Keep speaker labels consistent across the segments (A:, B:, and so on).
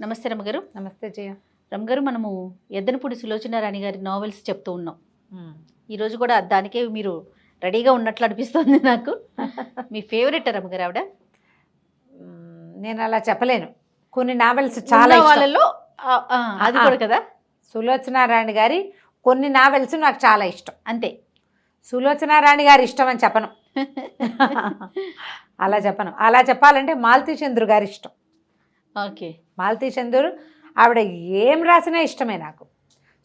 A: నమస్తే రమగారు.
B: నమస్తే జయ.
A: రమగారు, మనము ఎద్దనపూడి సులోచన రాణి గారి నావెల్స్ చెప్తూ ఉన్నాం. ఈరోజు కూడా దానికే మీరు రెడీగా ఉన్నట్లు అనిపిస్తుంది నాకు. మీ ఫేవరెట్ రమగారు ఆవిడ?
B: నేను అలా చెప్పలేను. కొన్ని నావెల్స్ చాలా
A: వాళ్ళలో అది కూడా కదా.
B: సులోచన రాణి గారి కొన్ని నావెల్స్ నాకు చాలా ఇష్టం,
A: అంతే.
B: సులోచన రాణి గారి ఇష్టం అని చెప్పను. అలా చెప్పను. అలా చెప్పాలంటే మాలతీ చంద్రు గారి ఇష్టం.
A: ఓకే.
B: మాలతీ చంద్రు ఆవిడ ఏం రాసినా ఇష్టమే నాకు.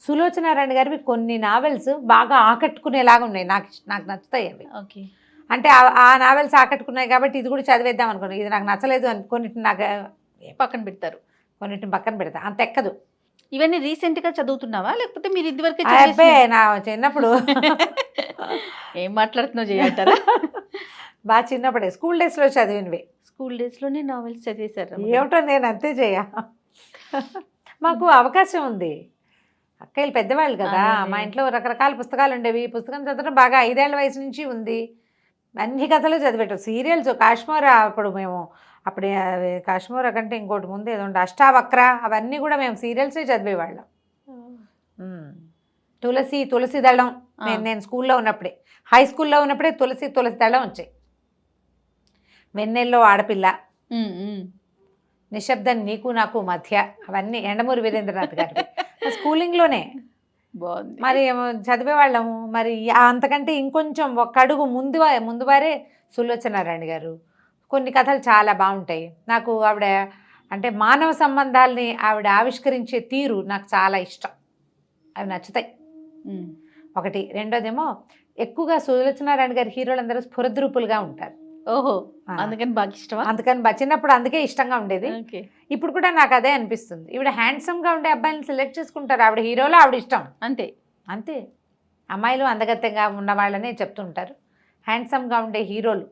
B: సులోచన రాణి గారివి కొన్ని నావెల్స్ బాగా ఆకట్టుకునేలాగా ఉన్నాయి, నాకు నచ్చుతాయి అవి.
A: ఓకే.
B: అంటే ఆ నావెల్స్ ఆకట్టుకున్నాయి కాబట్టి ఇది కూడా చదివేద్దాం అనుకున్నాను. ఇది నాకు నచ్చలేదు అని కొన్నిటిని నాకు
A: పక్కన పెడతారు,
B: కొన్నిటిని పక్కన పెడతా. అంత ఎక్కదు.
A: ఇవన్నీ రీసెంట్ గా చదువుతున్నావా లేకపోతే మీరు ఇదివరకే?
B: అబ్బే, నా చిన్నప్పుడు
A: ఏం మాట్లాడుతున్నావు చేయంటారా?
B: బాగా చిన్నప్పుడే స్కూల్ డేస్లో చదివినవి.
A: స్కూల్ డేస్ లోనే నావెల్స్ చదివేశారు?
B: ఏమిటో నేను అంతే చేయ. మాకు అవకాశం ఉంది, అక్కయ్యలు పెద్దవాళ్ళు కదా. మా ఇంట్లో రకరకాల పుస్తకాలు ఉండేవి. పుస్తకం చదవడం బాగా 5 ఏళ్ల వయసు నుంచి ఉంది. అన్ని కథలు చదివేటాం. సీరియల్స్ కాశ్మీరా, అప్పుడు మేము అప్పుడే కాశ్మీరా కంటే ఇంకోటి ముందు ఏదో ఉండే అష్టావక్ర, అవన్నీ కూడా మేము సీరియల్సే చదివేవాళ్ళం. తులసి దళం, నేను స్కూల్లో ఉన్నప్పుడే, హై స్కూల్లో ఉన్నప్పుడే తులసి దళం వచ్చాయి. వెన్నెల్లో ఆడపిల్ల, నిశ్శబ్దం నీకు నాకు మధ్య, అవన్నీ ఎండమూరి వీరేంద్రనాథ్ గారి స్కూలింగ్లోనే.
A: బాగుంది.
B: మరి చదివేవాళ్ళము. మరి అంతకంటే ఇంకొంచెం ఒక అడుగు ముందువారే సులోచన రాణి గారు. కొన్ని కథలు చాలా బాగుంటాయి. నాకు ఆవిడ అంటే మానవ సంబంధాలని ఆవిడ ఆవిష్కరించే తీరు నాకు చాలా ఇష్టం, అవి నచ్చుతాయి. ఒకటి. రెండోదేమో ఎక్కువగా సులోచన రాణి గారి హీరోలందరూ స్ఫురద్రూపులుగా ఉంటారు.
A: ఓహో, అందుకని బాగా ఇష్టమా?
B: అందుకని చిన్నప్పుడు అందుకే ఇష్టంగా ఉండేది. ఇప్పుడు కూడా నాకు అదే అనిపిస్తుంది. ఈవిడ హ్యాండ్సమ్గా ఉండే అబ్బాయిని సెలెక్ట్ చేసుకుంటారు. ఆవిడ హీరోలో ఆవిడ ఇష్టం, అంతే అంతే. అమ్మాయిలు అందగత్యంగా ఉన్న వాళ్ళనే చెప్తుంటారు. హ్యాండ్సమ్గా ఉండే హీరోలు,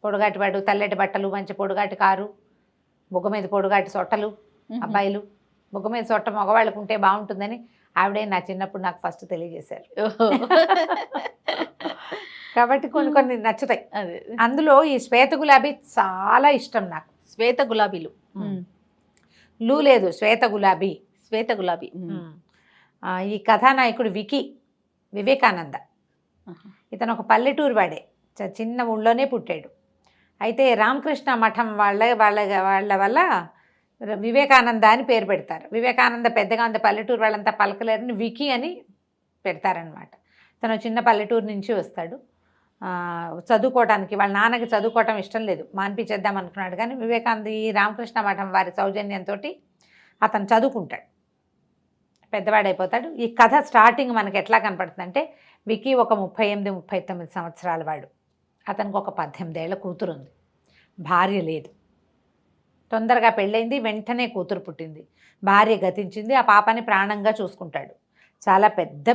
B: పొడుగాటివాడు, తెల్లటి బట్టలు, మంచి పొడుగాటి కారు, బుగ్గ మీద పొడుగాటి సొట్టలు అబ్బాయిలు. బుగ్గ మీద సొట్ట మగవాళ్ళకు ఉంటే బాగుంటుందని ఆవిడే నా చిన్నప్పుడు నాకు ఫస్ట్ తెలియజేశారు. కాబట్టి కొన్ని నచ్చుతాయి. అందులో ఈ శ్వేత గులాబీ చాలా ఇష్టం నాకు.
A: శ్వేత గులాబీలు
B: లూ లేదు, శ్వేత గులాబీ.
A: శ్వేత గులాబీ.
B: ఈ కథానాయకుడు వివేకానంద. ఇతను ఒక పల్లెటూరు వాడే, చిన్న ఊళ్ళోనే పుట్టాడు. అయితే రామకృష్ణ మఠం వాళ్ళ వల్ల వివేకానంద అని పేరు పెడతారు. వివేకానంద పెద్దగా ఉంది, పల్లెటూరు వాళ్ళంతా పలకలేరని వికీ అని పెడతారనమాట. తను చిన్న పల్లెటూరు నుంచి వస్తాడు చదువుకోవడానికి. వాళ్ళ నాన్నకి చదువుకోవటం ఇష్టం లేదు, మాన్పించేద్దాం అనుకున్నాడు. కానీ వివేకానంద ఈ రామకృష్ణ మఠం వారి సౌజన్యంతో అతను చదువుకుంటాడు, పెద్దవాడైపోతాడు. ఈ కథ స్టార్టింగ్ మనకి ఎట్లా కనపడుతుందంటే, వికీ ఒక 38-39 సంవత్సరాల వాడు. అతనికి ఒక 18 ఏళ్ల కూతురు ఉంది, భార్య లేదు. తొందరగా పెళ్ళైంది, వెంటనే కూతురు పుట్టింది. భార్య గతించింది. ఆ పాపని ప్రాణంగా చూసుకుంటాడు. చాలా పెద్ద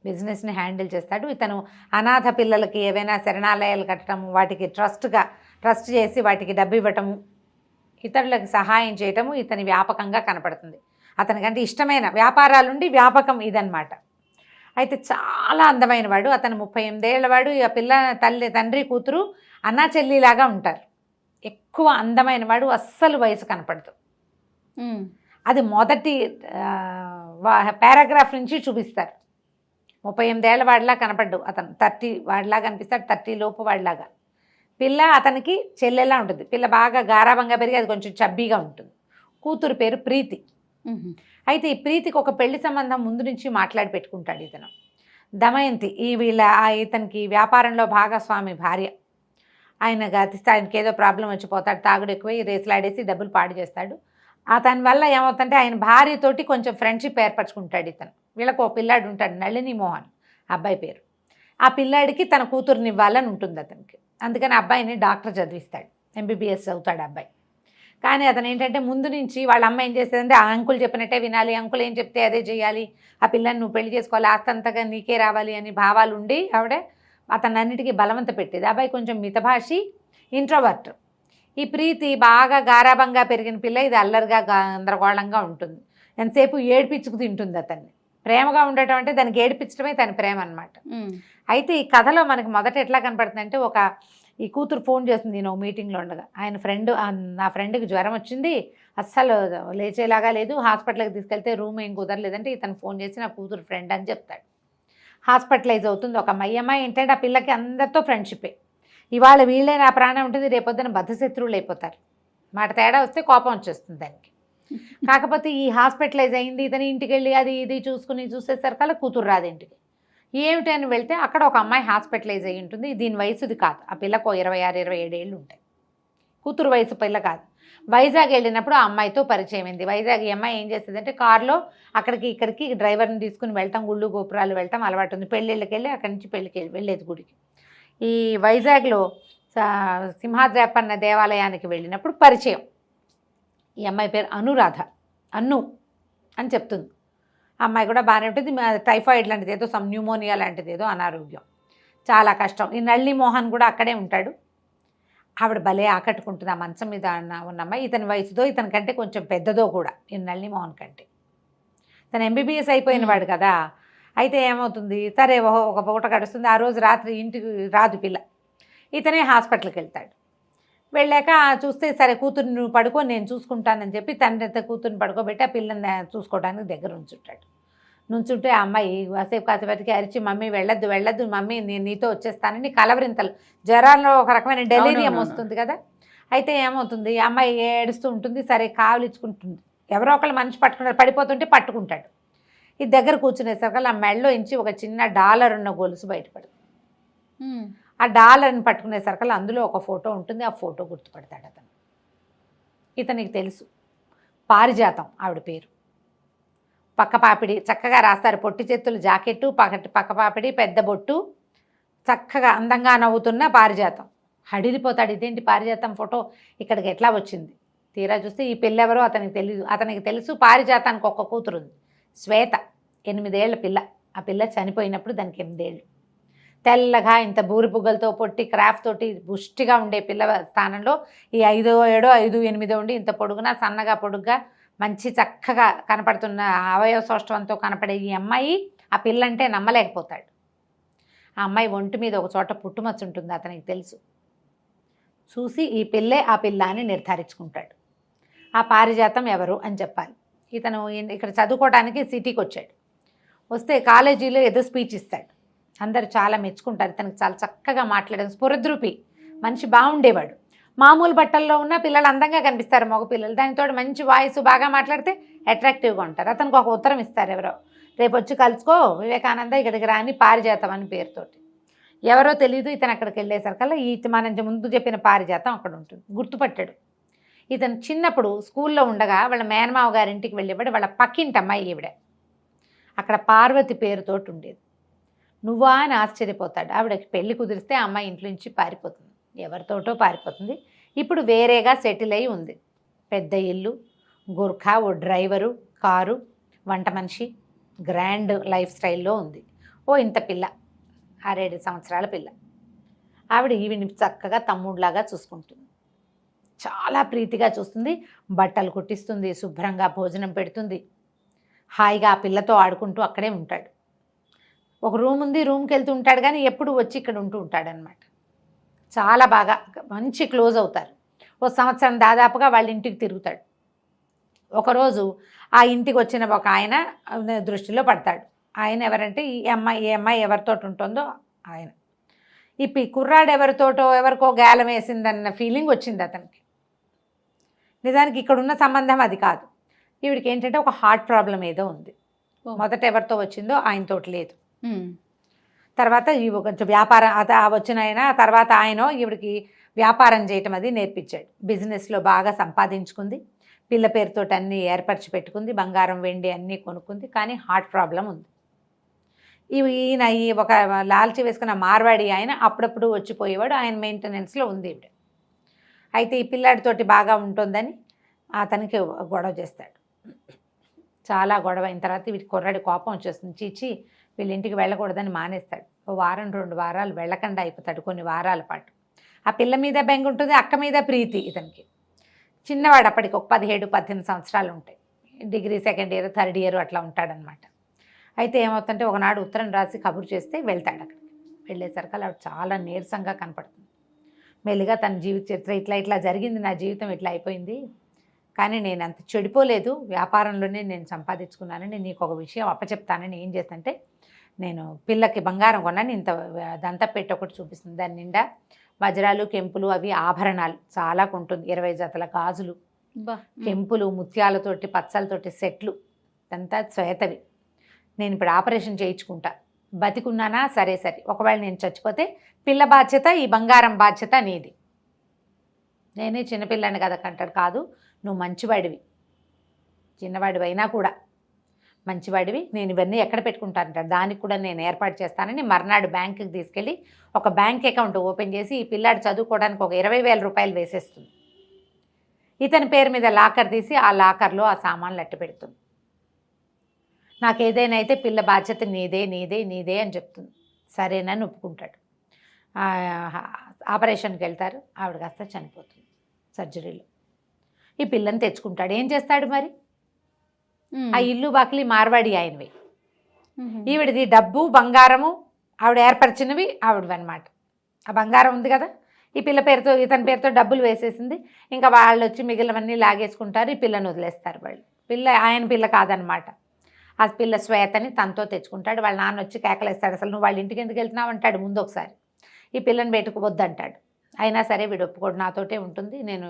B: బిజినెస్ని హ్యాండిల్ చేస్తాడు. ఇతను అనాథ పిల్లలకి ఏవైనా శరణాలయాలు కట్టడము, వాటికి ట్రస్ట్ చేసి వాటికి డబ్బు ఇవ్వటము, ఇతరులకు సహాయం చేయటము ఇతని వ్యాపకంగా కనపడుతుంది. అతనికంటే ఇష్టమైన వ్యాపారాలుండి వ్యాపకం ఇదన్నమాట. అయితే చాలా అందమైన వాడు. అతను 38 ఏళ్ల వాడు. ఆ పిల్ల తండ్రి కూతురు అన్నా చెల్లిలాగా ఉంటారు. ఎక్కువ అందమైన వాడు, అస్సలు వయసు కనపడదు. అది మొదటి పారాగ్రాఫ్ నుంచి చూపిస్తారు. 38 ఏళ్ల వాడిలా కనపడ్డు అతను, 30 వాడిలాగా అనిపిస్తాడు, 30 లోపు వాడిలాగా. పిల్ల అతనికి చెల్లెలా ఉంటుంది. పిల్ల బాగా గారాబంగా పెరిగి అది కొంచెం చబ్బీగా ఉంటుంది. కూతురు పేరు ప్రీతి. అయితే ఈ ప్రీతికి ఒక పెళ్లి సంబంధం ముందు నుంచి మాట్లాడి పెట్టుకుంటాడు ఇతను. దమయంతి ఇతనికి వ్యాపారంలో భాగస్వామి భార్య. ఆయన గతిస్తే ఆయనకి ఏదో ప్రాబ్లం వచ్చిపోతాడు, తాగుడు ఎక్కువై రేసులాడేసి డబ్బులు పాడు చేస్తాడు. అతని వల్ల ఏమవుతుందంటే ఆయన భార్యతోటి కొంచెం ఫ్రెండ్షిప్ ఏర్పరచుకుంటాడు ఇతను. వీళ్ళకు ఒక పిల్లాడు ఉంటాడు, నళిని మోహన్ అబ్బాయి పేరు. ఆ పిల్లాడికి తన కూతురుని ఇవ్వాలని ఉంటుంది అతనికి. అందుకని అబ్బాయిని డాక్టర్ చదివిస్తాడు, MBBS అవుతాడు అబ్బాయి. కానీ అతను ఏంటంటే ముందు నుంచి వాళ్ళ అమ్మ ఏం చేసేదంటే, ఆ అంకుల్ చెప్పినట్టే వినాలి, అంకుల్ ఏం చెప్తే అదే చేయాలి, ఆ పిల్లని నువ్వు పెళ్లి చేసుకోవాలి, ఆస్తంతగా నీకే రావాలి అని భావాలు ఉండి ఆవిడ అతను అన్నిటికీ బలవంత పెట్టేది. అబ్బాయి కొంచెం మితభాషి, ఇంట్రోవర్ట్. ఈ ప్రీతి బాగా గారాబంగా పెరిగిన పిల్ల. ఇది అల్లరిగా గందరగోళంగా ఉంటుంది, ఎంతసేపు ఏడిపించుకు తింటుంది అతన్ని. ప్రేమగా ఉండటం అంటే దానికి ఏడిపించడమే తన ప్రేమ అనమాట. అయితే ఈ కథలో మనకి మొదట ఎట్లా కనపడుతుందంటే, ఒక ఈ కూతురు ఫోన్ చేస్తుంది నేను మీటింగ్లో ఉండగా, ఆయన ఫ్రెండ్, నా ఫ్రెండ్కి జ్వరం వచ్చింది, అస్సలు లేచేలాగా లేదు, హాస్పిటల్కి తీసుకెళ్తే రూమ్ ఏం కుదరలేదంటే ఇతను ఫోన్ చేసి నా కూతురు ఫ్రెండ్ అని చెప్తాడు. హాస్పిటలైజ్ అవుతుంది ఒక అమ్మాయి ఏంటంటే ఆ పిల్లకి అందరితో ఫ్రెండ్షిప్పే. ఇవాళ వీళ్ళే నా ప్రాణం ఉంటుంది, రేపొద్దున బద్ధశత్రువులు అయిపోతారు. మాట తేడా వస్తే కోపం వచ్చేస్తుంది దానికి. కాకపోతే ఈ హాస్పిటలైజ్ అయింది, ఇతని ఇంటికి వెళ్ళి అది ఇది చూసేసరికల్లా కూతురు రాదు ఇంటికి. ఏమిటి అని వెళ్తే అక్కడ ఒక అమ్మాయి హాస్పిటలైజ్ అయ్యి ఉంటుంది. దీని వయసుది కాదు, ఆ పిల్లకు 26, 27 ఏళ్ళు ఉంటాయి. కూతురు వయసు పిల్ల కాదు. వైజాగ్ వెళ్ళినప్పుడు ఆ అమ్మాయితో పరిచయం అయింది. వైజాగ్ ఈ అమ్మాయి ఏం చేస్తుందంటే కారులో అక్కడికి ఇక్కడికి డ్రైవర్ని తీసుకుని వెళ్ళటం, గుళ్ళు గోపురాలు వెళ్ళటం అలవాటు ఉంది. పెళ్ళిళ్ళకి వెళ్ళి అక్కడి నుంచి పెళ్ళికి వెళ్ళేది గుడికి. ఈ వైజాగ్లో సింహాద్రప్పన్న దేవాలయానికి వెళ్ళినప్పుడు పరిచయం. ఈ అమ్మాయి పేరు అనురాధ, అన్ను అని చెప్తుంది. అమ్మాయి కూడా బాగానే ఉంటుంది. టైఫాయిడ్ లాంటిది ఏదో, న్యూమోనియా లాంటిది ఏదో అనారోగ్యం, చాలా కష్టం. ఈ నళిని మోహన్ కూడా అక్కడే ఉంటాడు. ఆవిడ భలే ఆకట్టుకుంటుంది ఆ మంచం మీద ఉన్న అమ్మాయి. ఇతని వయసుదో, ఇతని కంటే కొంచెం పెద్దదో కూడా ఈ నళిని మోహన్ కంటే. తను ఎంబీబీఎస్ అయిపోయిన వాడు కదా. అయితే ఏమవుతుంది, సరే ఒక పూట గడుస్తుంది. ఆ రోజు రాత్రి ఇంటికి రాదు పిల్ల. ఇతనే హాస్పిటల్కి వెళ్తాడు. వెళ్ళాక చూస్తే సరే కూతుర్ని నువ్వు పడుకో, నేను చూసుకుంటానని చెప్పి తండ్రి కూతుర్ని పడుకోబెట్టి ఆ పిల్లని చూసుకోవడానికి దగ్గర ఉంచుంటాడు. నుంచుంటే ఆ అమ్మాయి కాసేపటికి అరిచి, మమ్మీ వెళ్ళొద్దు మమ్మీ, నేను నీతో వచ్చేస్తానని కలవరింతలు, జ్వరాల్లో ఒక రకమైన డెలీరియం వస్తుంది కదా. అయితే ఏమవుతుంది, ఆ అమ్మాయి ఏడుస్తూ ఉంటుంది. సరే కావలించుకుంటుంది, ఎవరో ఒకళ్ళు మనిషి పట్టుకుంటారు, పడిపోతుంటే పట్టుకుంటాడు. ఈ దగ్గర కూర్చునేసరికి ఆ మెడలో ఇంచి ఒక చిన్న డాలర్ ఉన్న గొలుసు బయటపడుతుంది. ఆ డాలర్ని పట్టుకునేసరికి అందులో ఒక ఫోటో ఉంటుంది. ఆ ఫోటో గుర్తుపడతాడు అతను. ఇతనికి తెలుసు, పారిజాతం ఆవిడ పేరు. పక్కపాపిడి చక్కగా రాస్తారు, పొట్టి చేతులు జాకెట్టు, పక్కపాపిడి, పెద్ద బొట్టు, చక్కగా అందంగా నవ్వుతున్న పారిజాతం. హడిలిపోతాడు, ఇదేంటి పారిజాతం ఫోటో ఇక్కడికి ఎట్లా వచ్చింది? తీరా చూస్తే ఈ పిల్లెవరో అతనికి తెలుసు. పారిజాతానికి ఒక కూతురు ఉంది, శ్వేత, 8 ఏళ్ల పిల్ల. ఆ పిల్ల చనిపోయినప్పుడు దానికి 8 ఏళ్ళు. తెల్లగా ఇంత బూరి బుగ్గలతో పొట్టి క్రాఫ్ట్ తోటి బుష్టిగా ఉండే పిల్ల స్థానంలో ఈ 5, 7, 5, 8 ఉండి ఇంత పొడుగున సన్నగా పొడుగ్గా మంచి చక్కగా కనపడుతున్న అవయవ సౌష్ఠవంతో కనపడే ఈ అమ్మాయి ఆ పిల్ల అంటే నమ్మలేకపోతాడు. ఆ అమ్మాయి ఒంటి మీద ఒక చోట పుట్టుమచ్చ ఉంటుంది, అతనికి తెలుసు. చూసి ఈ పిల్లే ఆ పిల్ల అని నిర్ధారించుకుంటాడు. ఆ పారిజాతం ఎవరు అని చెప్పాలి. ఇతను ఇక్కడ చదువుకోవడానికి సిటీకి వచ్చాడు. వస్తే కాలేజీలో ఏదో స్పీచ్ ఇస్తాడు. అందరు చాలా మెచ్చుకుంటారు. ఇతనికి చాలా చక్కగా మాట్లాడడం, స్ఫురద్రూపి మనిషి, బాగుండేవాడు. మామూలు బట్టల్లో ఉన్న పిల్లలు అందంగా కనిపిస్తారు, మగపిల్లలు. దానితో మంచి వాయిస్, బాగా మాట్లాడితే అట్రాక్టివ్గా ఉంటారు. అతనికి ఒక ఉత్తరం ఇస్తారు ఎవరో, రేపు వచ్చి కలుసుకో వివేకానంద ఇక్కడికి రాని, పారిజాతం అని పేరుతోటి. ఎవరో తెలియదు. ఇతను అక్కడికి వెళ్ళేసరికల్లా మనం ముందు చెప్పిన పారిజాతం అక్కడ ఉంటుంది. గుర్తుపట్టాడు. ఇతను చిన్నప్పుడు స్కూల్లో ఉండగా వాళ్ళ మేనమావ గారింటికి వెళ్ళేవాడు. వాళ్ళ పక్కింటి అమ్మాయి ఈవిడ. అక్కడ పార్వతి పేరుతోటి ఉండేది. నువ్వా అని ఆశ్చర్యపోతాడు. ఆవిడకి పెళ్లి కుదిరిస్తే ఆ అమ్మాయి ఇంట్లో నుంచి పారిపోతుంది, ఎవరితోటో పారిపోతుంది. ఇప్పుడు వేరేగా సెటిల్ అయి ఉంది. పెద్ద ఇల్లు, గుర్ఖా, ఓ డ్రైవరు, కారు, వంట మనిషి, గ్రాండ్ లైఫ్ స్టైల్లో ఉంది. ఇంత పిల్ల, 6-7 సంవత్సరాల పిల్ల. ఆవిడ ఈవిని చక్కగా తమ్ముడిలాగా చూసుకుంటుంది, చాలా ప్రీతిగా చూస్తుంది. బట్టలు కుట్టిస్తుంది, శుభ్రంగా భోజనం పెడుతుంది. హాయిగా ఆ పిల్లతో ఆడుకుంటూ అక్కడే ఉంటాడు. ఒక రూమ్ ఉంది, రూమ్కి వెళ్తూ ఉంటాడు, కానీ ఎప్పుడు వచ్చి ఇక్కడ ఉంటూ ఉంటాడనమాట. చాలా బాగా మంచి క్లోజ్ అవుతారు. 1 సంవత్సరం దాదాపుగా వాళ్ళ ఇంటికి తిరుగుతాడు. ఒకరోజు ఆ ఇంటికి వచ్చిన ఒక ఆయన దృష్టిలో పడతాడు. ఆయన ఎవరంటే ఈ అమ్మాయి ఎవరితో ఉంటుందో ఆయన. ఈ కుర్రాడు ఎవరికో గాలం వేసిందన్న ఫీలింగ్ వచ్చింది అతనికి. నిజానికి ఇక్కడున్న సంబంధం అది కాదు. ఈవిడికి ఏంటంటే ఒక హార్ట్ ప్రాబ్లం ఏదో ఉంది. మొదట ఎవరితో వచ్చిందో ఆయనతోటి లేదు. తర్వాత కొంచెం వ్యాపారం వచ్చిన ఆయన, తర్వాత ఆయన ఈవిడికి వ్యాపారం చేయటం అది నేర్పించాడు. బిజినెస్లో బాగా సంపాదించుకుంది, పిల్ల పేరుతో అన్నీ ఏర్పరిచి పెట్టుకుంది, బంగారం వెండి అన్నీ కొనుక్కుంది. కానీ హార్ట్ ప్రాబ్లం ఉంది. ఈయన ఒక లాల్చి వేసుకున్న మార్వాడి ఆయన అప్పుడప్పుడు వచ్చిపోయేవాడు. ఆయన మెయింటెనెన్స్లో ఉంది ఈవిడ. అయితే ఈ పిల్లాడితోటి బాగా ఉంటుందని అతనికి గొడవ చేస్తాడు. చాలా గొడవ అయిన తర్వాత వీటి కుర్రాడి కోపం వచ్చేస్తుంది. చీచి వీళ్ళ ఇంటికి వెళ్ళకూడదని మానేస్తాడు. 1 వారం 2 వారాలు వెళ్ళకుండా అయిపోతాడు, కొన్ని వారాల పాటు. ఆ పిల్ల మీద బెంగ ఉంటుంది, అక్క మీద ప్రీతి ఇతనికి. చిన్నవాడు అప్పటికి ఒక 17-18 సంవత్సరాలు ఉంటాయి. Degree 2nd year 3rd year అట్లా ఉంటాడనమాట. అయితే ఏమవుతుందంటే ఒకనాడు ఉత్తరం రాసి కబురు చేస్తే వెళ్తాడు. అక్కడికి వెళ్ళేసరికి అలా చాలా నీరసంగా కనపడుతుంది. మెల్లిగా తన జీవిత చరిత్ర ఇట్లా ఇట్లా జరిగింది, నా జీవితం ఇట్లా అయిపోయింది, కానీ నేను అంత చెడిపోలేదు, వ్యాపారంలోనే నేను సంపాదించుకున్నానని నీకు ఒక విషయం అప్పచెప్తానని ఏం చేస్తంటే, నేను పిల్లకి బంగారం కొన్నాను, ఇంత దంతా పెట్టి ఒకటి చూపిస్తుంది, దాని నిండా వజ్రాలు కెంపులు అవి ఆభరణాలు చాలా కొంటుంది, 20 జతల గాజులు, కెంపులు ముత్యాలతోటి పచ్చలతోటి సెట్లు, అంతా శ్వేతవి. నేను ఇప్పుడు ఆపరేషన్ చేయించుకుంటా, బతికున్నానా సరే సరే, ఒకవేళ నేను చచ్చిపోతే పిల్ల బాధ్యత, ఈ బంగారం బాధ్యత నీది. నేనే చిన్నపిల్లని కదా కంటాడు, కాదు నువ్వు మంచివాడివి, చిన్నవాడివి అయినా కూడా మంచివాడివి, నేను ఇవన్నీ ఎక్కడ పెట్టుకుంటానంటాడు, దానికి కూడా నేను ఏర్పాటు చేస్తానని మర్నాడు బ్యాంకుకి తీసుకెళ్ళి ఒక బ్యాంక్ అకౌంట్ ఓపెన్ చేసి ఈ పిల్లాడు చదువుకోవడానికి ఒక 20,000 రూపాయలు వేసేస్తుంది. ఇతని పేరు మీద లాకర్ తీసి ఆ లాకర్లో ఆ సామాన్లు అట్టు పెడుతుంది. నాకు ఏదైనా అయితే పిల్ల బాధ్యత నీదే నీదే నీదే అని చెప్తుంది. సరేనని ఒప్పుకుంటాడు. ఆపరేషన్కి వెళ్తారు, ఆవిడ కాస్త చనిపోతుంది సర్జరీలో. ఈ పిల్లని తెచ్చుకుంటాడు, ఏం చేస్తాడు మరి, ఆ ఇల్లు బాకిలి మార్వాడి ఆయనవి, ఈవిడిది డబ్బు బంగారము ఆవిడ ఏర్పరిచినవి ఆవిడవి అనమాట. ఆ బంగారం ఉంది కదా, ఈ పిల్ల పేరుతో ఇతని పేరుతో డబ్బులు వేసేసింది, ఇంకా వాళ్ళు వచ్చి మిగిలినవన్నీ లాగేసుకుంటారు, ఈ పిల్లని వదిలేస్తారు వాళ్ళు. పిల్ల ఆయన పిల్ల కాదనమాట, ఆ పిల్ల శ్వేతని తనతో తెచ్చుకుంటాడు. వాళ్ళ నాన్న వచ్చి కేకలేస్తాడు, అసలు నువ్వు వాళ్ళ ఇంటికి ఎందుకు వెళ్తున్నావు అంటాడు ముందు ఒకసారి. ఈ పిల్లని పెట్టుకోవద్దంటాడు, అయినా సరే వీడు ఒప్పుకోడు, నాతోటే ఉంటుంది, నేను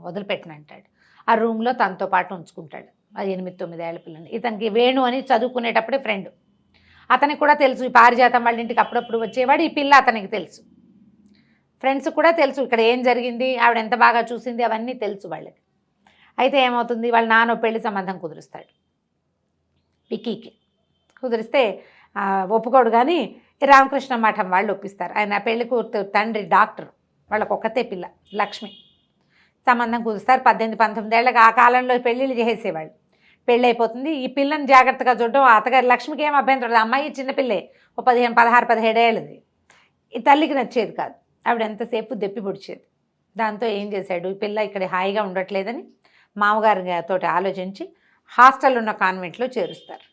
B: వదిలిపెట్టను అంటాడు. ఆ రూమ్లో తనతో పాటు ఉంచుకుంటాడు. అది 8-9 ఏళ్ల పిల్లని. ఇతనికి వేణు అని చదువుకునేటప్పుడే ఫ్రెండ్, అతనికి కూడా తెలుసు ఈ పారిజాతం వాళ్ళ ఇంటికి అప్పుడప్పుడు వచ్చేవాడు, ఈ పిల్ల అతనికి తెలుసు, ఫ్రెండ్స్ కూడా తెలుసు ఇక్కడ ఏం జరిగింది, ఆవిడ ఎంత బాగా చూసింది అవన్నీ తెలుసు వాళ్ళకి. అయితే ఏమవుతుంది, వాళ్ళ నాన్న పెళ్లి సంబంధం కుదురుస్తాడు విక్కీకి. కుదిరిస్తే ఒప్పుకోడు, కానీ రామకృష్ణ మఠం వాళ్ళు ఒప్పిస్తారు. ఆయన పెళ్లి కూతురు తండ్రి డాక్టర్, వాళ్ళకు ఒక్కతే పిల్ల లక్ష్మి. సంబంధం కుదురుస్తారు. 18-19 ఏళ్ళకి ఆ కాలంలో పెళ్ళిళ్ళు చేసేవాళ్ళు. పెళ్ళి అయిపోతుంది. ఈ పిల్లని జాగ్రత్తగా చూడడం అత్తగారి లక్ష్మికి ఏం అభ్యంతరం, అమ్మాయి చిన్నపిల్లే, ఓ 15, 16, 17 ఏళ్ళది. ఈ తల్లికి నచ్చేది కాదు, ఆవిడ ఎంతసేపు దెప్పి పొడిచేది. దాంతో ఏం చేశాడు, ఈ పిల్ల ఇక్కడ హాయిగా ఉండట్లేదని మామగారితో ఆలోచించి హాస్టల్ ఉన్న కాన్వెంట్లో చేరుస్తారు.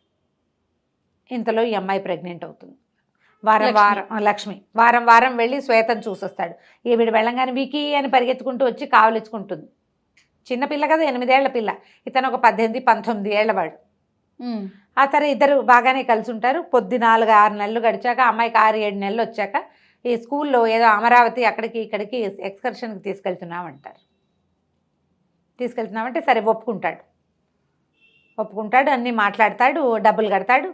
B: ఇంతలో ఈ అమ్మాయి ప్రెగ్నెంట్ అవుతుంది. లక్ష్మి వారం వారం వెళ్ళి శ్వేతను చూసొస్తాడు. ఈవిడ వెళ్ళంగానే వికీ అని పరిగెత్తుకుంటూ వచ్చి కావలించుకుంటుంది. చిన్నపిల్ల కదా, 8 ఏళ్ల పిల్ల, ఇతను ఒక 18-19 ఏళ్లవాడు. ఆ సరే ఇద్దరు బాగానే కలిసి ఉంటారు. పొద్దు 4-6 నెలలు గడిచాక, అమ్మాయికి 6-7 నెలలు వచ్చాక ఈ స్కూల్లో ఏదో అమరావతి అక్కడికి ఇక్కడికి ఎక్స్కర్షన్కి తీసుకెళ్తున్నామంటారు. తీసుకెళ్తున్నామంటే సరే ఒప్పుకుంటాడు, అన్నీ మాట్లాడతాడు, డబ్బులు కడతాడు.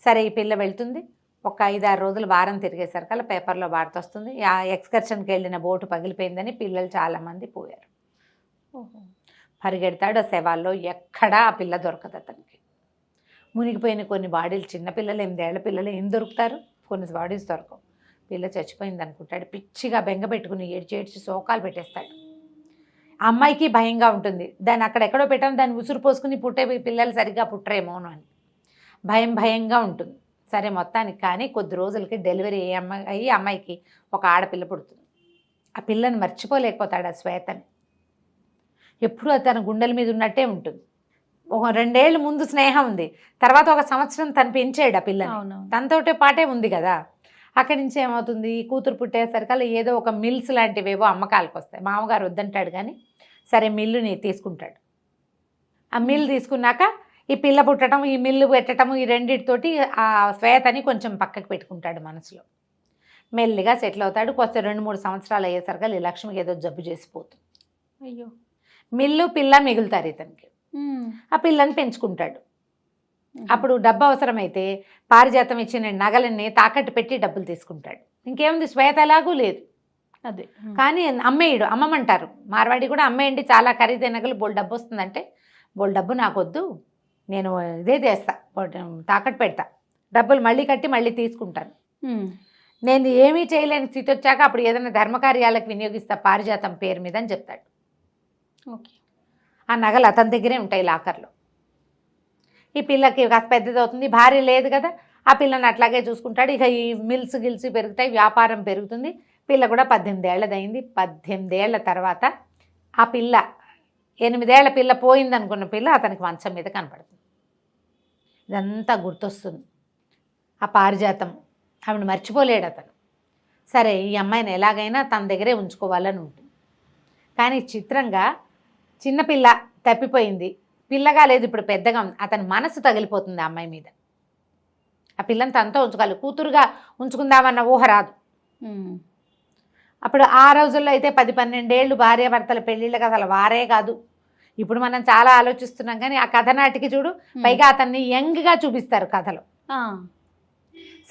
B: సరే ఈ పిల్ల వెళ్తుంది. ఒక 5-6 రోజులు వారం తిరిగేసరికల్లా పేపర్లో వార్త వస్తుంది, ఆ ఎక్స్కర్షన్కి వెళ్ళిన బోటు పగిలిపోయిందని, పిల్లలు చాలామంది పోయారు. పరిగెడతాడు, ఆ శవాల్లో ఎక్కడా ఆ పిల్ల దొరకదు అతనికి. మునిగిపోయిన కొన్ని బాడీలు, చిన్నపిల్లలు 8 ఏళ్ల పిల్లలు ఏం దొరుకుతారు, కొన్ని బాడీస్ దొరకవు. పిల్ల చచ్చిపోయింది అనుకుంటాడు, పిచ్చిగా బెంగ పెట్టుకుని ఏడ్చి శోకాలు పెట్టేస్తాడు. అమ్మాయికి భయంగా ఉంటుంది, దాన్ని అక్కడెక్కడో పెట్టాం, దాన్ని ఉసురు పోసుకుని పుట్టే పిల్లలు సరిగ్గా పుట్టరేమోను అని భయంగా ఉంటుంది. సరే మొత్తానికి కానీ కొద్ది రోజులకి డెలివరీ అయ్యి అమ్మాయికి ఒక ఆడపిల్ల పుడుతుంది. ఆ పిల్లని మర్చిపోలేకపోతాడు ఆ శ్వేతని. ఎప్పుడూ తన గుండెల మీద ఉన్నట్టే ఉంటుంది. ఒక 2 ఏళ్ళ ముందు స్నేహం ఉంది, తర్వాత 1 సంవత్సరం తను పెంచాడు ఆ పిల్లని, తనతోటే పాటే ఉంది కదా. అక్కడి నుంచి ఏమవుతుంది, కూతురు పుట్టేసరికల్లా ఏదో ఒక మిల్స్ లాంటివేవో అమ్మకాలకు వస్తాయి. మామగారు వద్దంటాడు, కానీ సరే మిల్లుని తీసుకుంటాడు. ఆ మిల్లు తీసుకున్నాక ఈ పిల్ల పుట్టడం, ఈ మిల్లు పెట్టడం, ఈ రెండింటితోటి ఆ శ్వేతని కొంచెం పక్కకు పెట్టుకుంటాడు మనసులో. మెల్లిగా సెటిల్ అవుతాడు. కొత్త 2-3 సంవత్సరాలు అయ్యేసరికి ఈ లక్ష్మికి ఏదో జబ్బు చేసిపోతుంది.
A: అయ్యో,
B: మిల్లు పిల్ల మిగులుతారు ఇతనికి. ఆ పిల్లని పెంచుకుంటాడు. అప్పుడు డబ్బు అవసరమైతే పారిజాతం ఇచ్చిన నగలన్నీ తాకట్టు పెట్టి డబ్బులు తీసుకుంటాడు. ఇంకేముంది, శ్వేత ఎలాగూ లేదు,
A: అదే.
B: కానీ అమ్మమంటారు. మార్వాడి కూడా అమ్మేయండి, చాలా ఖరీదైన నగలు, బోల్ డబ్బు వస్తుందంటే, బోల్ డబ్బు నాకు వద్దు, నేను ఇదే చేస్తా, తాకట్టు పెడతా, డబ్బులు మళ్ళీ కట్టి మళ్ళీ తీసుకుంటాను, నేను ఏమీ చేయలేని స్థితి వచ్చాక అప్పుడు ఏదైనా ధర్మకార్యాలకు వినియోగిస్తా పారిజాతం పేరు మీద అని చెప్తాడు.
A: ఓకే.
B: ఆ నగలు అతని దగ్గరే ఉంటాయి లాకర్లో. ఈ పిల్లకి కాస్త పెద్దదవుతుంది, భార్య లేదు కదా, ఆ పిల్లని అట్లాగే చూసుకుంటాడు. ఇక ఈ మిల్స్ గిల్స్ పెరుగుతాయి, వ్యాపారం పెరుగుతుంది. పిల్ల కూడా 18 ఏళ్ళదైంది. 18 ఏళ్ల తర్వాత ఆ పిల్ల, 8 ఏళ్ల పిల్ల పోయిందనుకున్న పిల్ల అతనికి మంచం మీద కనపడుతుంది. ఇదంతా గుర్తొస్తుంది. ఆ పారిజాతం ఆవిడ మర్చిపోలేడు అతను. సరే ఈ అమ్మాయిని ఎలాగైనా తన దగ్గరే ఉంచుకోవాలని ఉంటుంది. కానీ చిత్రంగా చిన్నపిల్ల తప్పిపోయింది, పిల్లగా లేదు, ఇప్పుడు పెద్దగా ఉంది. అతని మనసు తగిలిపోతుంది ఆ అమ్మాయి మీద. ఆ పిల్లని తనతో ఉంచుకోవాలి, కూతురుగా ఉంచుకుందామన్న ఊహ రాదు. అప్పుడు ఆ రోజుల్లో అయితే 10-12 ఏళ్ళు భార్యాభర్తల పెళ్ళిళ్ళకి అసలు వారే కాదు. ఇప్పుడు మనం చాలా ఆలోచిస్తున్నాం, కానీ ఆ కథ నాటికి చూడు, పైగా అతన్ని యంగ్గా చూపిస్తారు కథలో.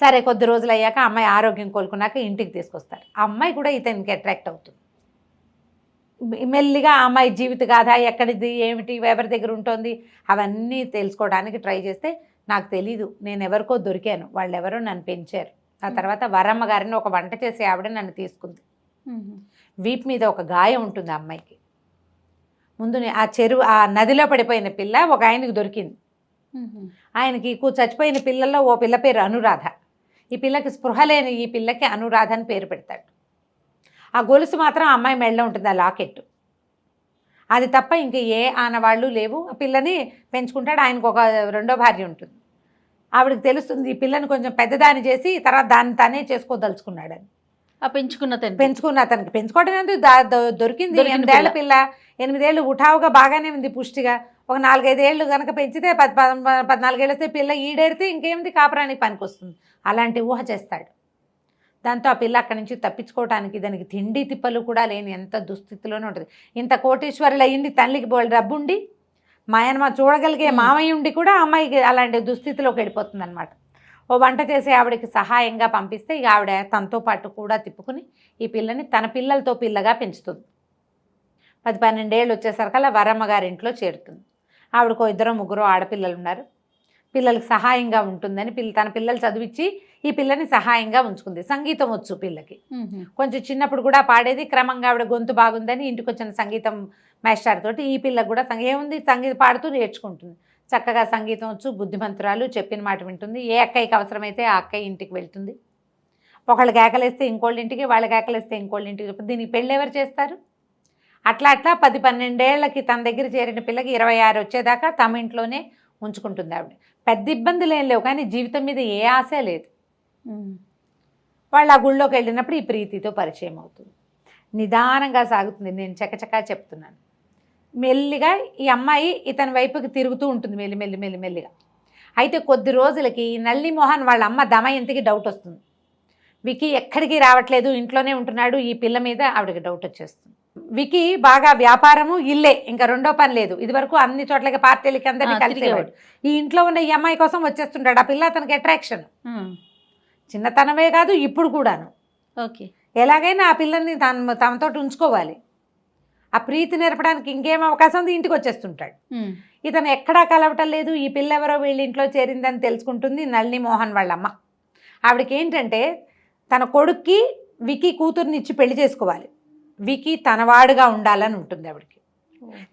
B: సరే కొద్ది రోజులు అయ్యాక అమ్మాయి ఆరోగ్యం కోలుకున్నాక ఇంటికి తీసుకొస్తారు. ఆ అమ్మాయి కూడా ఇతనికి అట్రాక్ట్ అవుతుంది. మెల్లిగా ఆ అమ్మాయి జీవిత గాథ, ఎక్కడిది ఏమిటి, ఎవరి దగ్గర ఉంటుంది, అవన్నీ తెలుసుకోవడానికి ట్రై చేస్తే, నాకు తెలీదు, నేను ఎవరికో దొరికాను, వాళ్ళు ఎవరో నన్ను పెంచారు. ఆ తర్వాత వరమ్మ గారిని ఒక వంట చేసే ఆవిడ నన్ను తీసుకుంది. వీపు మీద ఒక గాయం ఉంటుంది ఆ అమ్మాయికి. ముందు ఆ నదిలో పడిపోయిన పిల్ల ఒక ఆయనకి దొరికింది. ఆయనకి చచ్చిపోయిన పిల్లల్లో ఓ పిల్ల పేరు అనురాధ. ఈ పిల్లకి స్పృహ లేని ఈ పిల్లకి అనురాధ అని పేరు పెడతాడు. ఆ గొలుసు మాత్రం అమ్మాయి మెడలో ఉంటుంది, ఆ లాకెట్. అది తప్ప ఇంక ఏ ఆనవాళ్ళు లేవు. ఆ పిల్లని పెంచుకుంటాడు. ఆయనకు ఒక రెండో భార్య ఉంటుంది. ఆవిడకి తెలుస్తుంది ఈ పిల్లని కొంచెం పెద్దదాన్ని చేసి తర్వాత దాన్ని తానే చేసుకోదలుచుకున్నాడని. పెంచుకున్న అతనికి పెంచుకోవడం ఎందుకు, దొరికింది 8 ఏళ్ల పిల్ల. 8 ఏళ్ళు ఉఠావుగా బాగానే ఉంది, పుష్టిగా. ఒక 4-5 ఏళ్ళు కనుక పెంచితే 14 ఏళ్ళు వస్తే పిల్ల ఈడేరితే ఇంకేమిది, కాపురానికి పనికి వస్తుంది. అలాంటి ఊహ చేస్తాడు. దాంతో ఆ పిల్ల అక్కడి నుంచి తప్పించుకోవడానికి దానికి తిండి తిప్పలు కూడా లేని ఎంత దుస్థితిలోనే ఉంటుంది. ఇంత కోటీశ్వరులు అయ్యింది, తల్లికి డబ్బుండి మాయనమ్మ చూడగలిగే మామయ్య ఉండి కూడా అమ్మాయికి అలాంటి దుస్థితిలోకి వెళ్ళిపోతుంది అనమాట. ఓ వంట చేసి ఆవిడకి సహాయంగా పంపిస్తే ఇక ఆవిడ తనతో పాటు కూడా తిప్పుకుని ఈ పిల్లని తన పిల్లలతో పిల్లగా పెంచుతుంది. 10-12 ఏళ్ళు వచ్చేసరికల్లా వరమ్మ గారి ఇంట్లో చేరుతుంది. ఆవిడకు 2-3 ఆడపిల్లలు ఉన్నారు. పిల్లలకి సహాయంగా ఉంటుందని తన పిల్లలు చదివించి ఈ పిల్లని సహాయంగా ఉంచుకుంది. సంగీతం వచ్చు పిల్లకి, కొంచెం చిన్నప్పుడు కూడా పాడేది. క్రమంగా ఆవిడ గొంతు బాగుందని ఇంటికి వచ్చిన సంగీతం మాస్టర్ తోటి ఈ పిల్లకు కూడా ఏముంది సంగీతం పాడుతూ నేర్చుకుంటుంది. చక్కగా సంగీతం వచ్చు, బుద్ధిమంతురాలు, చెప్పిన మాట వింటుంది. ఏ అక్కయ్యకి అవసరమైతే ఆ అక్కయ్య ఇంటికి వెళ్తుంది. ఒకళ్ళు కేకలేస్తే ఇంకోళ్ళ ఇంటికి, వాళ్ళ కేకలేస్తే ఇంకోళ్ళ ఇంటికి. దీనికి పెళ్ళి ఎవరు చేస్తారు? అట్లా 10-12 ఏళ్ళకి తన దగ్గర చేరిన పిల్లకి 26 వచ్చేదాకా తమ ఇంట్లోనే ఉంచుకుంటుంది ఆవిడ. పెద్ద ఇబ్బందులు ఏం లేవు, కానీ జీవితం మీద ఏ ఆశ లేదు. వాళ్ళు ఆ గుళ్ళోకి వెళ్ళినప్పుడు ఈ ప్రీతితో పరిచయం అవుతుంది. నిదానంగా సాగుతుంది. నేను చకచకా చెప్తున్నాను. మెల్లిగా ఈ అమ్మాయి ఇతని వైపుకి తిరుగుతూ ఉంటుంది, మెల్లిగా. అయితే కొద్ది రోజులకి నల్లి మోహన్ వాళ్ళ అమ్మ దమయంతికి డౌట్ వస్తుంది. వికీ ఎక్కడికి రావట్లేదు, ఇంట్లోనే ఉంటున్నాడు. ఈ పిల్ల మీద ఆవిడకి డౌట్ వచ్చేస్తుంది. వికీ బాగా వ్యాపారము, ఇల్లే, ఇంకా రెండో పని లేదు. ఇదివరకు అన్ని చోట్లకి పార్టీలకి అందరినీ కలిసేవాడు. ఈ ఇంట్లో ఉన్న ఈ అమ్మాయి కోసం వచ్చేస్తుంటాడు. ఆ పిల్ల అతనికి అట్రాక్షన్. చిన్నతనమే కాదు, ఇప్పుడు కూడాను.
A: ఓకే,
B: ఎలాగైనా ఆ పిల్లల్ని తమతో ఉంచుకోవాలి. ఆ ప్రీతి నేర్పడానికి ఇంకేం అవకాశం ఉంది, ఇంటికి వచ్చేస్తుంటాడు. ఇతను ఎక్కడా కలవటం లేదు. ఈ పిల్ల ఎవరో వీళ్ళ ఇంట్లో చేరిందని తెలుసుకుంటుంది నళిని మోహన్ వాళ్ళమ్మ. ఆవిడకి ఏంటంటే తన కొడుక్కి వికీ కూతుర్ని ఇచ్చి పెళ్లి చేసుకోవాలి, వికీ తనవాడుగా ఉండాలని ఉంటుంది ఆవిడకి.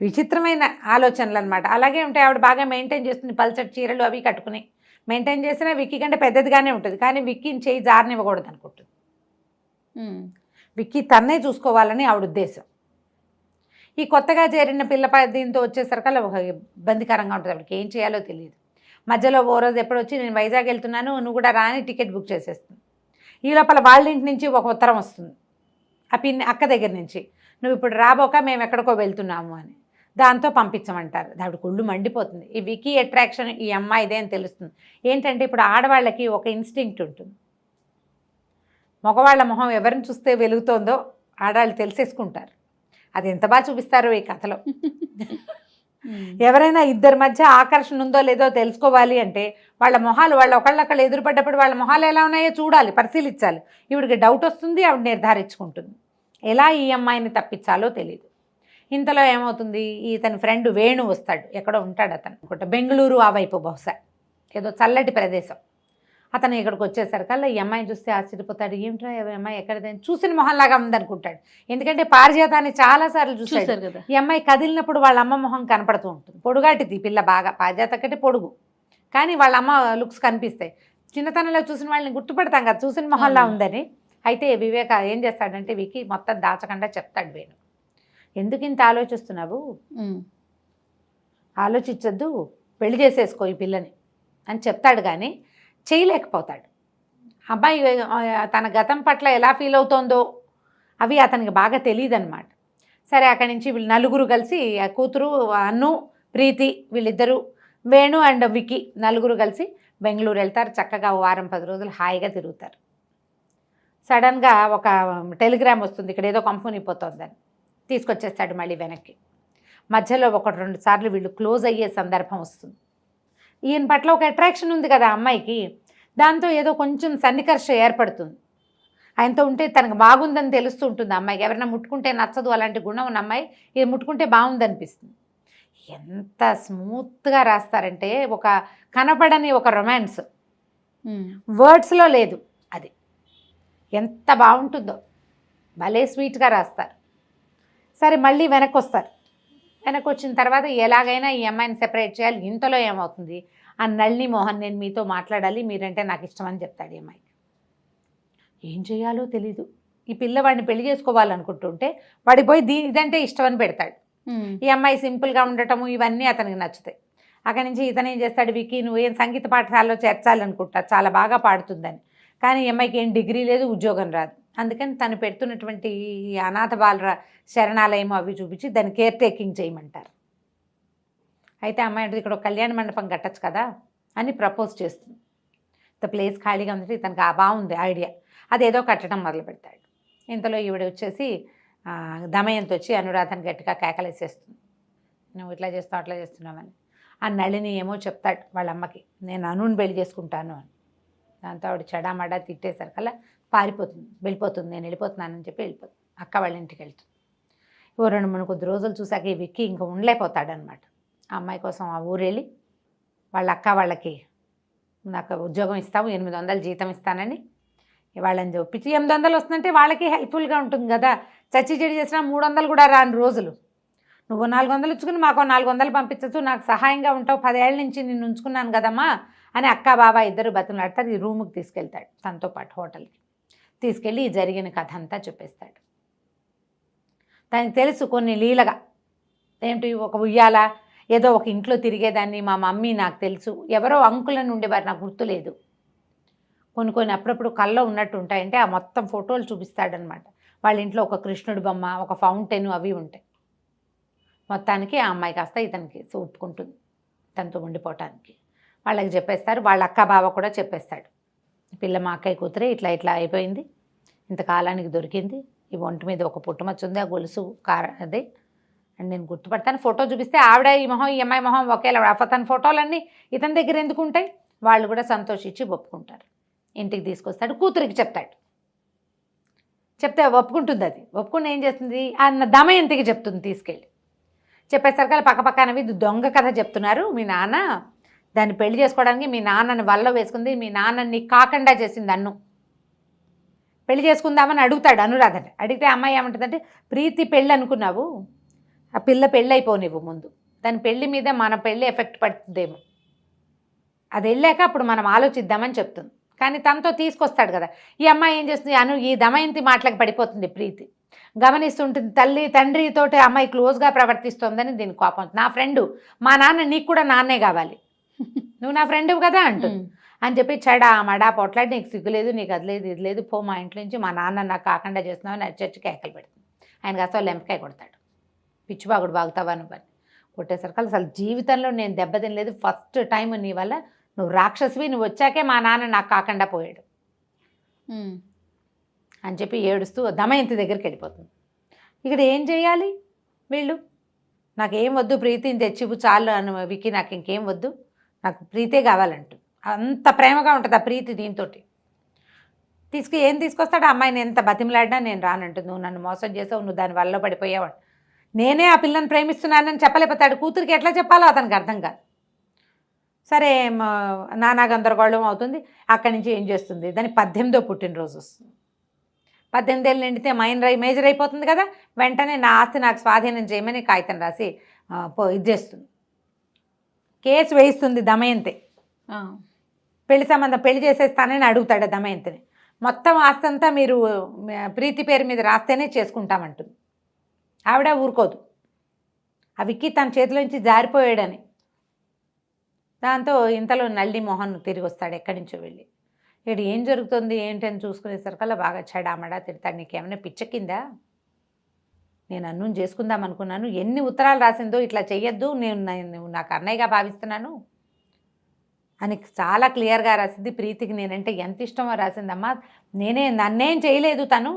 B: విచిత్రమైన ఆలోచనలు అనమాట. అలాగే ఉంటాయి. ఆవిడ బాగా మెయింటైన్ చేస్తుంది, పల్చటి చీరలు అవి కట్టుకుని మెయింటైన్ చేసినా విక్కీ కంటే పెద్దదిగానే ఉంటుంది. కానీ విక్కీని చేయి జారనివ్వకూడదు అనుకుంటుంది. విక్కీ తన్నే చూసుకోవాలని ఆవిడ ఉద్దేశం. ఈ కొత్తగా చేరిన పిల్ల దీంతో వచ్చేసరికల్లా ఇబ్బందికరంగా ఉంటుంది. ఆవిడకి ఏం చేయాలో తెలియదు. మధ్యలో ఓ రోజు ఎప్పుడు వచ్చి నేను వైజాగ్ వెళ్తున్నాను, నువ్వు కూడా రాని టికెట్ బుక్ చేసేస్తుంది. ఈ లోపల వాళ్ళ ఇంటి నుంచి ఒక ఉత్తరం వస్తుంది, ఆ అక్క దగ్గర నుంచి, నువ్వు ఇప్పుడు రాబోక మేము ఎక్కడికో వెళ్తున్నాము అని. దాంతో పంపించమంటారు. ఆవిడ కొళ్ళు మండిపోతుంది. ఈ వికీ అట్రాక్షన్ ఈ అమ్మాయిదే అని తెలుస్తుంది. ఏంటంటే ఇప్పుడు ఆడవాళ్ళకి ఒక ఇన్స్టింక్ట్ ఉంటుంది. మగవాళ్ళ మొహం ఎవరిని చూస్తే వెలుగుతోందో ఆడవాళ్ళు తెలిసేసుకుంటారు. అది ఎంత బాగా చూపిస్తారో ఈ కథలో. ఎవరైనా ఇద్దరి మధ్య ఆకర్షణ ఉందో లేదో తెలుసుకోవాలి అంటే వాళ్ళ మొహాలు, వాళ్ళ ఒకళ్ళొకళ్ళు ఎదురుపడ్డప్పుడు వాళ్ళ మొహాలు ఎలా ఉన్నాయో చూడాలి, పరిశీలించాలి. ఈవిడికి డౌట్ వస్తుంది, ఆవిడ నిర్ధారించుకుంటుంది. ఎలా ఈ అమ్మాయిని తప్పించాలో తెలియదు. ఇంతలో ఏమవుతుంది, ఇతని ఫ్రెండ్ వేణు వస్తాడు. ఎక్కడో ఉంటాడు అతను అనుకుంటా, బెంగళూరు ఆ వైపు, బహుశా ఏదో చల్లటి ప్రదేశం. అతను ఇక్కడికి వచ్చేసరికల్లా ఈ అమ్మాయిని చూస్తే ఆశ్చర్యపోతాడు. ఏమిట్రా అమ్మాయి ఎక్కడైనా చూసిన మొహంలాగా ఉందనుకుంటాడు. ఎందుకంటే పారిజాతాన్ని చాలాసార్లు చూశాడు కదా. ఈ అమ్మాయి కదిలినప్పుడు వాళ్ళ అమ్మ మొహం కనపడుతూ ఉంటుంది. పొడుగాటిది పిల్ల, బాగా పారిజాత కంటే పొడుగు, కానీ వాళ్ళ అమ్మ లుక్స్ కనిపిస్తాయి. చిన్నతనంలో చూసిన వాళ్ళని గుర్తుపడతాం కదా, చూసిన మొహంలా ఉందని. అయితే వివేక ఏం చేస్తాడంటే వికీ మొత్తం దాచకుండా చెప్తాడు వేణు, ఎందుకు ఇంత ఆలోచిస్తున్నావు, ఆలోచించద్దు, పెళ్లి చేసేసుకో ఈ పిల్లని అని చెప్తాడు. కానీ చేయలేకపోతాడు. అబ్బాయి తన గతం పట్ల ఎలా ఫీల్ అవుతోందో అవి అతనికి బాగా తెలియదు అనమాట. సరే అక్కడి నుంచి వీళ్ళు నలుగురు కలిసి ఆ కూతురు అన్ను ప్రీతి వీళ్ళిద్దరూ వేణు అండ్ విక్కీ నలుగురు కలిసి బెంగళూరు వెళ్తారు. చక్కగా 1-10 రోజులు హాయిగా తిరుగుతారు. సడన్గా ఒక టెలిగ్రామ్ వస్తుంది, ఇక్కడ ఏదో కంపెనీ పోతుందని. తీసుకొచ్చేస్తాడు మళ్ళీ వెనక్కి. మధ్యలో 1-2 సార్లు వీళ్ళు క్లోజ్ అయ్యే సందర్భం వస్తుంది. ఈయన పట్ల ఒక అట్రాక్షన్ ఉంది కదా అమ్మాయికి, దాంతో ఏదో కొంచెం సన్నికర్ష ఏర్పడుతుంది. ఆయనతో ఉంటే తనకు బాగుందని తెలుస్తూ ఉంటుంది అమ్మాయికి. ఎవరైనా ముట్టుకుంటే నచ్చదు అలాంటి గుణం ఉన్న అమ్మాయి ఇది ముట్టుకుంటే బాగుందనిపిస్తుంది. ఎంత స్మూత్గా రాస్తారంటే ఒక కనపడని ఒక రొమాన్స్ వర్డ్స్లో లేదు. అది ఎంత బాగుంటుందో, భలే స్వీట్గా రాస్తారు. సరే మళ్ళీ వెనక్కి వస్తారు. వెనక్కి వచ్చిన తర్వాత ఎలాగైనా ఈ అమ్మాయిని సెపరేట్ చేయాలి. ఇంతలో ఏమవుతుంది, ఆ నళిని మోహన్ నేను మీతో మాట్లాడాలి, మీరంటే నాకు ఇష్టం అని చెప్తాడు ఈ అమ్మాయికి. ఏం చేయాలో తెలీదు. ఈ పిల్లవాడిని పెళ్లి చేసుకోవాలనుకుంటుంటే వాడికి పోయి ఇదంటే ఇష్టం అని పెడతాడు. ఈ అమ్మాయి సింపుల్గా ఉండటము ఇవన్నీ అతనికి నచ్చుతాయి. అక్కడి నుంచి ఇతను ఏం చేస్తాడు, విక్కీ నువ్వేం సంగీత పాఠశాలలో చేర్చాలనుకుంటా, చాలా బాగా పాడుతుందని. కానీ ఈ అమ్మాయికి ఏం డిగ్రీ లేదు, ఉద్యోగం రాదు. అందుకని తను పెడుతున్నటువంటి అనాథ బాల శరణాలయం అవి చూపించి దాన్ని కేర్ టేకింగ్ చేయమంటారు. అయితే అమ్మాయి అంటే ఇక్కడ ఒక కళ్యాణ మండపం కట్టచ్చు కదా అని ప్రపోజ్ చేస్తుంది. ఇంత ప్లేస్ ఖాళీగా ఉంది, తనకు బాగుంది ఐడియా, అదేదో కట్టడం మొదలు పెడతాడు. ఇంతలో ఈవిడ వచ్చేసి దమయంతి వచ్చి అనురాధని గట్టిగా కేకలేసేస్తుంది, నువ్వు ఇట్లా చేస్తావు అట్లా చేస్తున్నావని. ఆ నళిని ఏమో చెప్తాడు వాళ్ళ అమ్మకి, నేను అనుని పెళ్లి చేసుకుంటాను అని. దాంతో ఆవిడ చెడామడా తిట్టేసరికల్లా పారిపోతుంది, వెళ్ళిపోతుంది, నేను వెళ్ళిపోతున్నానని చెప్పి వెళ్ళిపోతుంది. అక్క వాళ్ళ ఇంటికి వెళ్తుంది. 2-3 కొద్ది రోజులు చూసాక ఈ విక్కీ ఇంకా ఉండలేకపోతాడనమాట. ఆ అమ్మాయి కోసం ఆ ఊరు వెళ్ళి వాళ్ళ అక్క వాళ్ళకి నాకు ఉద్యోగం ఇస్తావు, 800 జీతం ఇస్తానని వాళ్ళని ఒప్పించి 800 వస్తుందంటే వాళ్ళకి హెల్ప్ఫుల్గా ఉంటుంది కదా. చచ్చి చెడి చేసినా 300 కూడా రాని రోజులు. నువ్వు 400 ఇచ్చుకుని మాకు 400 పంపించచ్చు, నాకు సహాయంగా ఉంటావు, 10 ఏళ్ళ నుంచి నిన్ను ఉంచుకున్నాను కదమ్మా అని అక్క బాబా ఇద్దరు బతులాడతారు. ఈ రూముకి తీసుకెళ్తాడు తనతో పాటు హోటల్కి. తీసుకెళ్ళి జరిగిన కథ అంతా చెప్పేస్తాడు. దానికి తెలుసు కొన్ని లీలగా ఏంటి, ఒక ఉయ్యాల ఏదో ఒక ఇంట్లో తిరిగేదాన్ని, మా మమ్మీ నాకు తెలుసు, ఎవరో అంకులను ఉండేవారు నాకు గుర్తులేదు, కొన్ని అప్పుడప్పుడు కల్లో ఉన్నట్టు ఉంటాయంటే ఆ మొత్తం ఫోటోలు చూపిస్తాడనమాట. వాళ్ళ ఇంట్లో ఒక కృష్ణుడి బొమ్మ, ఒక ఫౌంటైన్ అవి ఉంటాయి. మొత్తానికి ఆ అమ్మాయి కాస్త ఇతనికి ఒప్పుకుంటుంది తనతో ఉండిపోవటానికి. వాళ్ళకి చెప్పేస్తారు, వాళ్ళ అక్క బావ కూడా చెప్పేస్తాడు, పిల్ల మా అక్కయ్య కూతురే ఇట్లా ఇట్లా అయిపోయింది, ఇంతకాలానికి దొరికింది, ఈ ఒంటి మీద ఒక పుట్టుమచ్చ ఉంది, ఆ గొలుసు అదే అండ్ నేను గుర్తుపడతాను. ఫోటో చూపిస్తే ఆవిడ ఈ మొహం ఈ అమ్మాయి మొహం ఒకేలా, తన ఫోటోలన్నీ ఇతని దగ్గర ఎందుకు ఉంటాయి. వాళ్ళు కూడా సంతోషించి ఒప్పుకుంటారు. ఇంటికి తీసుకొస్తాడు, కూతురికి చెప్తాడు. చెప్తే ఒప్పుకుంటుంది. అది ఒప్పుకుని ఏం చేస్తుంది, అన్న దమయంతికి చెప్తుంది. తీసుకెళ్ళి చెప్పేసరికి పక్కపక్కనవి దొంగ కథ చెప్తున్నారు, మీ నాన్న దాన్ని పెళ్లి చేసుకోవడానికి మీ నాన్నని వల్ల వేసుకుంది, మీ నాన్నని కాకుండా చేసింది అన్ను, పెళ్లి చేసుకుందామని అడుగుతాడు అనురాధని. అడిగితే అమ్మాయి ఏమంటుందంటే, ప్రీతి పెళ్ళి అనుకున్నావు, ఆ పిల్ల పెళ్ళి అయిపోనివ్వు ముందు, దాని పెళ్లి మీద మన పెళ్ళి ఎఫెక్ట్ పడుతుందేమో, అది వెళ్ళాక అప్పుడు మనం ఆలోచిద్దామని చెప్తుంది. కానీ తనతో తీసుకొస్తాడు కదా. ఈ అమ్మాయి ఏం చేస్తుంది, ఈ దమయంతి మాటలకు పడిపోతుంది. ప్రీతి గమనిస్తుంటుంది, తల్లి తండ్రితోటి అమ్మాయి క్లోజ్గా ప్రవర్తిస్తోందని దీని కోపం. నా ఫ్రెండు, మా నాన్న నీకు కూడా నాన్నే కావాలి, నువ్వు నా ఫ్రెండ్ కదా అంటుంది. అని చెప్పి చెడా మడా పొట్లాడి, నీకు సిగ్గులేదు, నీకు అది లేదు ఇది లేదు, పో మా ఇంట్లో నుంచి, మా నాన్న నాకు కాకుండా చేస్తున్నావు అని చర్చి కేకలు పెడుతుంది. ఆయన కాస్త లెంపకాయ కొడతాడు, పిచ్చిబాగుడు బాగుతావా నువ్వు అని. కొట్టేసరికి అసలు జీవితంలో నేను దెబ్బతినలేదు, ఫస్ట్ టైం నీ వల్ల, నువ్వు రాక్షసివి, నువ్వు వచ్చాకే మా నాన్న నాకు కాకుండా పోయాడు అని చెప్పి ఏడుస్తూ దమయంతి దగ్గరికి వెళ్ళిపోతుంది. ఇక్కడ ఏం చేయాలి వీళ్ళు, నాకేం వద్దు, ప్రీతిని తెచ్చివు చాలు అని వికి, నాకు ఇంకేం వద్దు, నాకు ప్రీతే కావాలంటూ. అంత ప్రేమగా ఉంటుంది ఆ ప్రీతి దీంతో. ఏం తీసుకొస్తాడు, అమ్మాయిని ఎంత బతిమలాడినా నేను రానంటుంది. నువ్వు నన్ను మోసం చేసావు, నువ్వు దాని వల్ల పడిపోయావు, నేనే ఆ పిల్లని ప్రేమిస్తున్నానని చెప్పలేకపోతాడు. కూతురికి ఎట్లా చెప్పాలో అతనికి అర్థం కాదు. సరే నానా గందరగోళం అవుతుంది. అక్కడి నుంచి ఏం చేస్తుంది, దాని 18వ పుట్టినరోజు వస్తుంది. 18 ఏళ్ళు నిండితే మేజర్ అయిపోతుంది కదా. వెంటనే నా ఆస్తి నాకు స్వాధీనం చేయమని కాగితం రాసి ఇది చేస్తుంది, కేసు వేయిస్తుంది దమయంతి. పెళ్లి సంబంధం పెళ్లి చేసేస్తానని అడుగుతాడు దమయంతిని. మొత్తం ఆస్తి అంతా మీరు ప్రీతి పేరు మీద రాస్తేనే చేసుకుంటామంటుంది. ఆవిడ ఊరుకోదు, ఆ విక్కీ తన చేతిలోంచి జారిపోయాడని. దాంతో ఇంతలో నళిని మోహన్ తిరిగి వస్తాడు ఎక్కడి నుంచో వెళ్ళి. ఇక్కడ ఏం జరుగుతుంది ఏంటని చూసుకునేసరికల్లా బాగా చెడామడా తిడతాడు. నీకేమైనా పిచ్చెక్కిందా, నేను అన్నం చేసుకుందాం అనుకున్నాను, ఎన్ని ఉత్తరాలు రాసిందో, ఇట్లా చెయ్యొద్దు, నేను నాకు అన్నయ్యగా భావిస్తున్నాను అని చాలా క్లియర్గా రాసింది. ప్రీతికి నేనంటే ఎంత ఇష్టమో రాసిందమ్మా, నన్నేం చేయలేదు తను,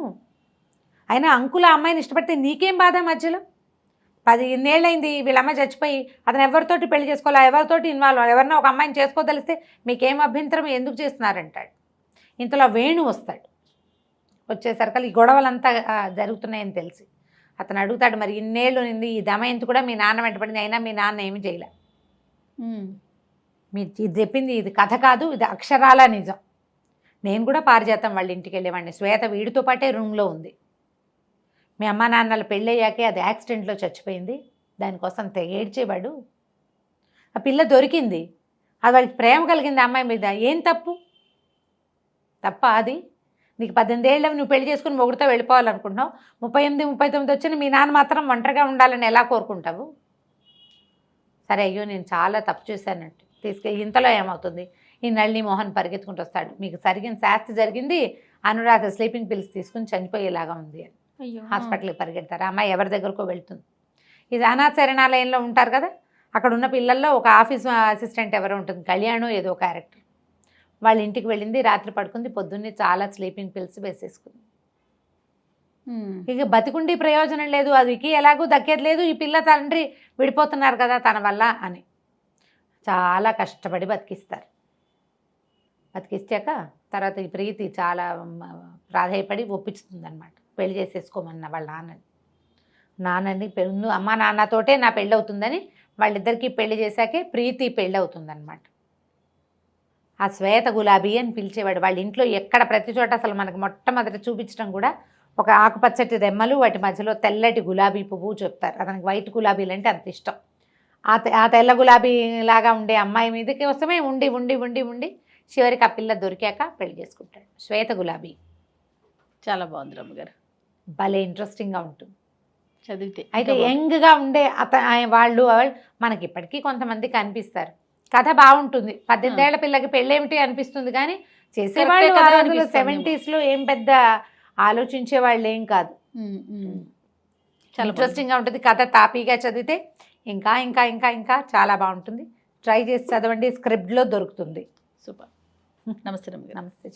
B: అయినా అంకుల అమ్మాయిని ఇష్టపడితే నీకేం బాధ మధ్యలో, 10 ఏళ్ళైంది వీళ్ళమ్మ చచ్చిపోయి, అతను ఎవరితోటి పెళ్లి చేసుకోవాలా, ఎవరితోటి ఇన్వాల్వ్ అవ్వాలి, ఎవరన్నా ఒక అమ్మాయిని చేసుకోదలిస్తే మీకేం అభ్యంతరం, ఎందుకు చేస్తున్నారంటాడు. ఇంతలో వేణు వస్తాడు. వచ్చేసరికి ఈ గొడవలంతా జరుగుతున్నాయని తెలిసి అతను అడుగుతాడు, మరి ఇన్నేళ్ళు నింది ఈ దమయంతి కూడా మీ నాన్న వెంటపడింది, అయినా మీ నాన్న ఏమి చేయలే, ఇది చెప్పింది ఇది కథ కాదు, ఇది అక్షరాల నిజం, నేను కూడా పారిజాతం వాళ్ళ ఇంటికి వెళ్ళేవాడిని, శ్వేత వీడితో పాటే రూమ్లో ఉంది, మీ అమ్మ నాన్నల పెళ్ళయ్యాకే అది యాక్సిడెంట్లో చచ్చిపోయింది, దానికోసం ఏడ్చేవాడు, ఆ పిల్ల దొరికింది, అది వాళ్ళకి ప్రేమ కలిగింది అమ్మాయి మీద, ఏం తప్ప అది, నీకు 18 ఏళ్ళు నువ్వు పెళ్లి చేసుకుని మొగుడుతో వెళ్ళిపోవాలనుకుంటున్నావు, 38, 39 వచ్చిన మీ నాన్న మాత్రం ఒంటరిగా ఉండాలని ఎలా కోరుకుంటావు, సరే అయ్యో నేను చాలా తప్పు చేశానంటే తీసుకెళ్ళి, ఇంతలో ఏమవుతుంది, ఈ నళిని మోహన్ పరిగెత్తుకుంటూ వస్తాడు, మీకు జరిగిన శాస్తి జరిగింది, అనురాధ స్లీపింగ్ పిల్స్ తీసుకుని చనిపోయేలాగా ఉంది అని హాస్పిటల్కి పరిగెడతారు. అమ్మాయి ఎవరి దగ్గరకో వెళ్తుంది. ఇది అనాథ శరణాలయంలో ఉంటారు కదా, అక్కడ ఉన్న పిల్లల్లో ఒక ఆఫీస్ అసిస్టెంట్ ఎవరో ఉంటుంది, కళ్యాణం ఏదో క్యారెక్టర్, వాళ్ళ ఇంటికి వెళ్ళింది, రాత్రి పడుకుంది, పొద్దున్నే చాలా స్లీపింగ్ పిల్స్ వేసేసుకుంది. ఇక బతికుండి ప్రయోజనం లేదు, అదికి ఎలాగూ దక్కేది లేదు, ఈ పిల్ల తండ్రి విడిపోతున్నారు కదా తన వల్ల అని చాలా కష్టపడి బతికిస్తారు. బతికిస్తాక తర్వాత ఈ ప్రీతి చాలా ప్రాధాయపడి ఒప్పిస్తుంది అనమాట, పెళ్లి చేసేసుకోమన్న వాళ్ళ నాన్నని ముందు అమ్మ నాన్నతోటే నా పెళ్ళి అవుతుందని వాళ్ళిద్దరికీ పెళ్లి చేశాకే ప్రీతి పెళ్ళి అవుతుందన్నమాట. ఆ శ్వేత గులాబీ అని పిలిచేవాడు. వాళ్ళ ఇంట్లో ఎక్కడ ప్రతి చోట అసలు మనకు మొట్టమొదటి చూపించడం కూడా ఒక ఆకుపచ్చటి రెమ్మలు, వాటి మధ్యలో తెల్లటి గులాబీ పువ్వు చెప్తారు. అతనికి వైట్ గులాబీలు అంటే అంత ఇష్టం. ఆ తెల్ల గులాబీ లాగా ఉండే అమ్మాయి మీదకి కోసమే ఉండి ఉండి ఉండి ఉండి చివరికి ఆ పిల్ల దొరికాక పెళ్లి చేసుకుంటాడు. శ్వేత గులాబీ
A: చాలా బాగుంది రమ్మగారు,
B: భలే ఇంట్రెస్టింగ్గా ఉంటుంది
A: చదివితే.
B: అయితే యంగ్గా ఉండే వాళ్ళు మనకి ఇప్పటికీ కొంతమంది కనిపిస్తారు. కథ బాగుంటుంది. 18 ఏళ్ల పిల్లకి పెళ్ళేమిటి అనిపిస్తుంది, కానీ చేసేవాళ్ళు 70s ఏం పెద్ద ఆలోచించే వాళ్ళు ఏం కాదు. చాలా ఇంట్రెస్టింగ్గా ఉంటుంది కథ. తాపీగా చదివితే ఇంకా ఇంకా ఇంకా ఇంకా చాలా బాగుంటుంది. ట్రై చేసి చదవండి, స్క్రిప్ట్లో దొరుకుతుంది.
A: సూపర్. నమస్తే రమ్మగారు.
B: నమస్తే.